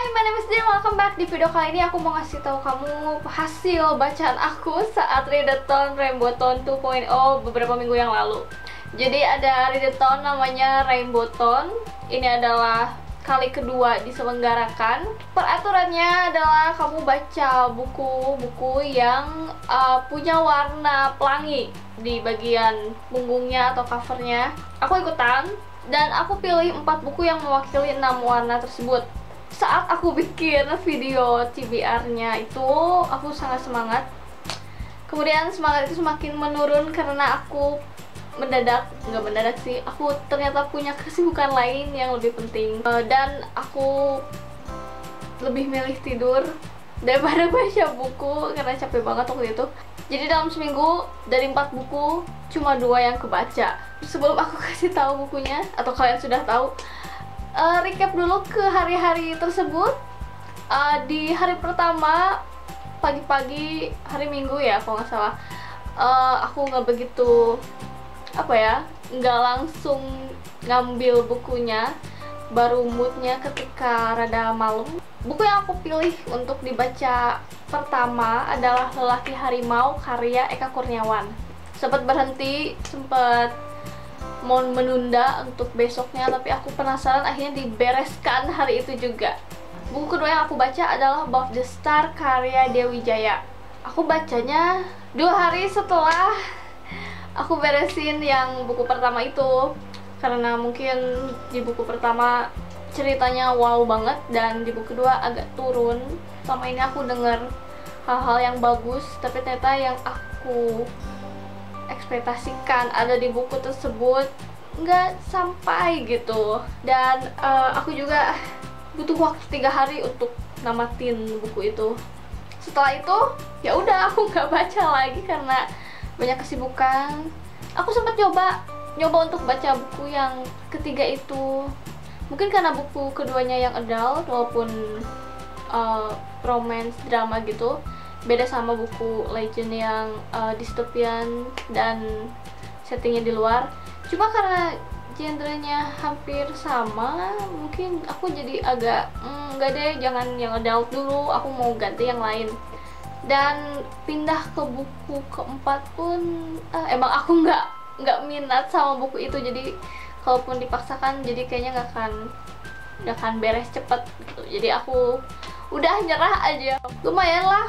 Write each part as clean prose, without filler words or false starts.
My name is Din, welcome back. Di video kali ini aku mau ngasih tahu kamu hasil bacaan aku saat readathon Rainbowton 2.0 beberapa minggu yang lalu. Jadi ada readathon namanya Rainbowton. Ini adalah kali kedua diselenggarakan. Peraturannya adalah kamu baca buku-buku yang punya warna pelangi di bagian punggungnya atau covernya. Aku ikutan dan aku pilih 4 buku yang mewakili 6 warna tersebut. Saat aku bikin video TBR-nya itu, aku sangat semangat. Kemudian semangat itu semakin menurun karena aku nggak mendadak sih, aku ternyata punya kesibukan lain yang lebih penting. Dan aku lebih milih tidur daripada baca buku karena capek banget waktu itu. Jadi dalam seminggu dari 4 buku cuma 2 yang kebaca. Sebelum aku kasih tahu bukunya, atau kalian sudah tahu, recap dulu ke hari-hari tersebut. Di hari pertama pagi-pagi, hari Minggu ya kalau nggak salah, aku nggak begitu nggak langsung ngambil bukunya, baru moodnya ketika rada malam. Buku yang aku pilih untuk dibaca pertama adalah Lelaki Harimau karya Eka Kurniawan. Sempat berhenti, sempat mau menunda untuk besoknya, tapi aku penasaran, akhirnya dibereskan hari itu juga. Buku kedua yang aku baca adalah Above the Star karya Dewi Jaya. Aku bacanya 2 hari setelah aku beresin yang buku pertama itu, karena mungkin di buku pertama ceritanya wow banget dan di buku kedua agak turun. Selama ini aku dengar hal-hal yang bagus, tapi ternyata yang aku ekspektasikan ada di buku tersebut nggak sampai gitu. Dan aku juga butuh waktu 3 hari untuk namatin buku itu. Setelah itu ya udah, aku nggak baca lagi karena banyak kesibukan. Aku sempat nyoba untuk baca buku yang ketiga itu, mungkin karena buku keduanya yang adult walaupun romance drama gitu, beda sama buku Legend yang dystopian dan settingnya di luar. Cuma karena genrenya hampir sama, mungkin aku jadi agak enggak deh, jangan yang adult dulu, aku mau ganti yang lain. Dan pindah ke buku keempat pun emang aku nggak minat sama buku itu, jadi kalaupun dipaksakan jadi kayaknya nggak akan beres cepet gitu. Jadi aku udah nyerah aja. Lumayan lah,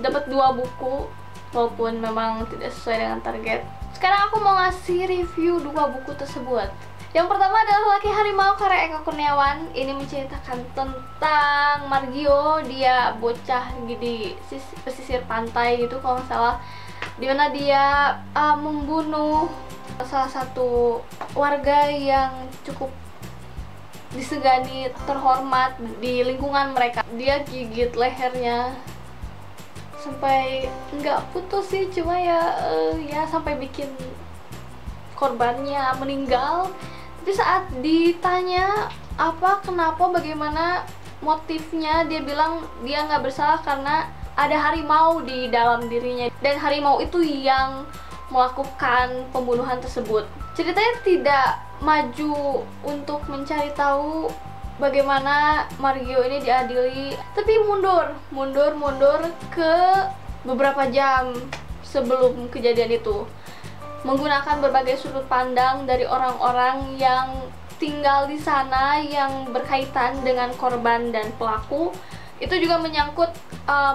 dapat 2 buku walaupun memang tidak sesuai dengan target. Sekarang aku mau ngasih review 2 buku tersebut. Yang pertama adalah Lelaki Harimau karya Eka Kurniawan. Ini menceritakan tentang Margio, dia bocah di pesisir pantai gitu kalau nggak salah, dimana dia membunuh salah satu warga yang cukup disegani, terhormat di lingkungan mereka. Dia gigit lehernya sampai nggak putus sih, cuma ya sampai bikin korbannya meninggal. Tapi saat ditanya kenapa, bagaimana motifnya, dia bilang dia nggak bersalah karena ada harimau di dalam dirinya dan harimau itu yang melakukan pembunuhan tersebut. Ceritanya tidak maju untuk mencari tahu bagaimana Margio ini diadili, tapi mundur ke beberapa jam sebelum kejadian itu, menggunakan berbagai sudut pandang dari orang-orang yang tinggal di sana yang berkaitan dengan korban dan pelaku. Itu juga menyangkut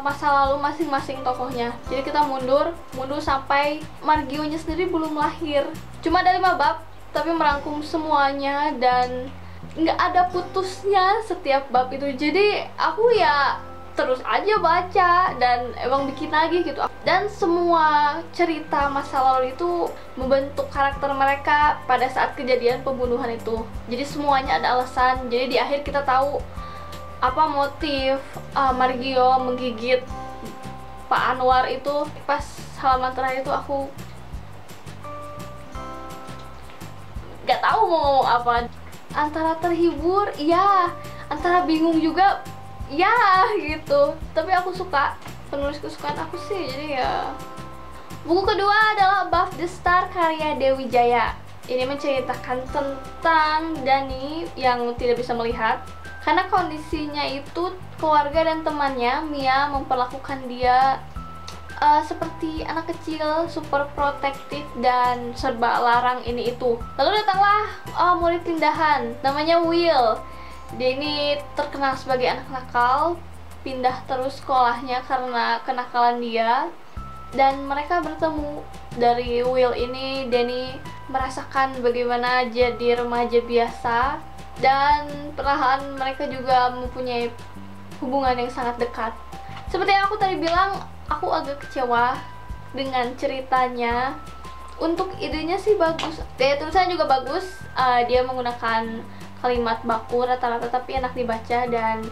masa lalu masing-masing tokohnya. Jadi kita mundur sampai Margionya sendiri belum lahir. Cuma ada 5 bab, tapi merangkum semuanya dan nggak ada putusnya setiap bab itu. Jadi aku ya terus aja baca dan emang bikin lagi gitu. Dan semua cerita masa lalu itu membentuk karakter mereka pada saat kejadian pembunuhan itu. Jadi semuanya ada alasan. Jadi di akhir kita tahu apa motif Margio menggigit Pak Anwar itu. Pas halaman terakhir itu aku nggak tahu mau ngomong apa. Antara terhibur, ya, antara bingung juga, ya gitu. Tapi aku suka, penulis kesukaan aku sih, jadi ya. Buku kedua adalah Above the Star karya Dewi Jaya. Ini menceritakan tentang Dani yang tidak bisa melihat. Karena kondisinya itu keluarga dan temannya Mia memperlakukan dia seperti anak kecil, super protektif dan serba larang ini itu. Lalu datanglah murid pindahan, namanya Will. Dia ini terkenal sebagai anak nakal, pindah terus sekolahnya karena kenakalan dia. Dan mereka bertemu. Dari Will ini, Danny merasakan bagaimana jadi remaja biasa, dan perlahan mereka juga mempunyai hubungan yang sangat dekat. Seperti yang aku tadi bilang, aku agak kecewa dengan ceritanya. Untuk idenya sih bagus, daya tulisannya juga bagus. Dia menggunakan kalimat baku rata-rata tapi enak dibaca dan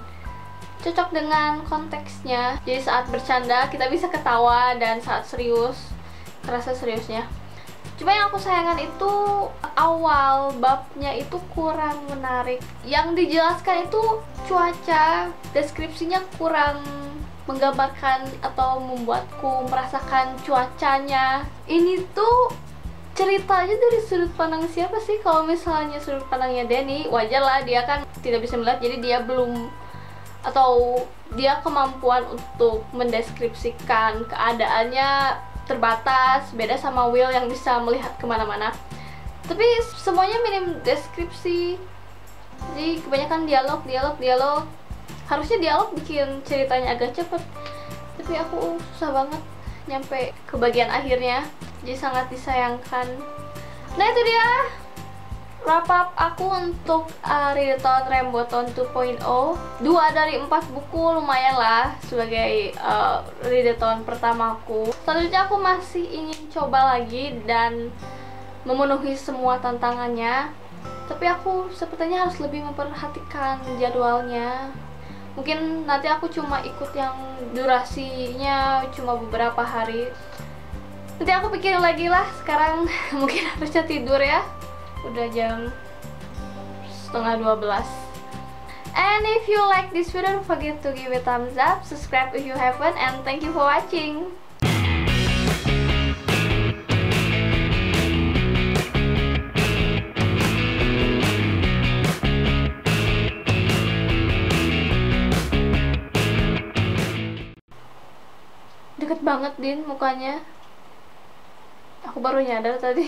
cocok dengan konteksnya. Jadi saat bercanda kita bisa ketawa, dan saat serius kerasa seriusnya. Cuma yang aku sayangkan itu awal babnya itu kurang menarik. Yang dijelaskan itu cuaca, deskripsinya kurang menggambarkan atau membuatku merasakan cuacanya. Ini tuh ceritanya dari sudut pandang siapa sih? Kalau misalnya sudut pandangnya Danny, wajar lah, dia kan tidak bisa melihat, jadi dia belum, atau dia kemampuan untuk mendeskripsikan keadaannya terbatas, beda sama Will yang bisa melihat kemana-mana. Tapi semuanya minim deskripsi, jadi kebanyakan dialog. Harusnya dialog bikin ceritanya agak cepet, tapi aku susah banget nyampe ke bagian akhirnya, jadi sangat disayangkan. Nah itu dia wrap up aku untuk Readathon Rambothon 2.0. 2 dari 4 buku lumayan lah sebagai Readathon pertamaku. Selanjutnya aku masih ingin coba lagi dan memenuhi semua tantangannya, tapi aku sepertinya harus lebih memperhatikan jadwalnya. Mungkin nanti aku cuma ikut yang durasinya cuma beberapa hari. Nanti aku pikirin lagi lah. Sekarang mungkin harusnya tidur ya, udah jam 11:30. And if you like this video, don't forget to give it a thumbs up, subscribe if you haven't, and thank you for watching. Deket banget Din mukanya. Aku baru nyadar tadi.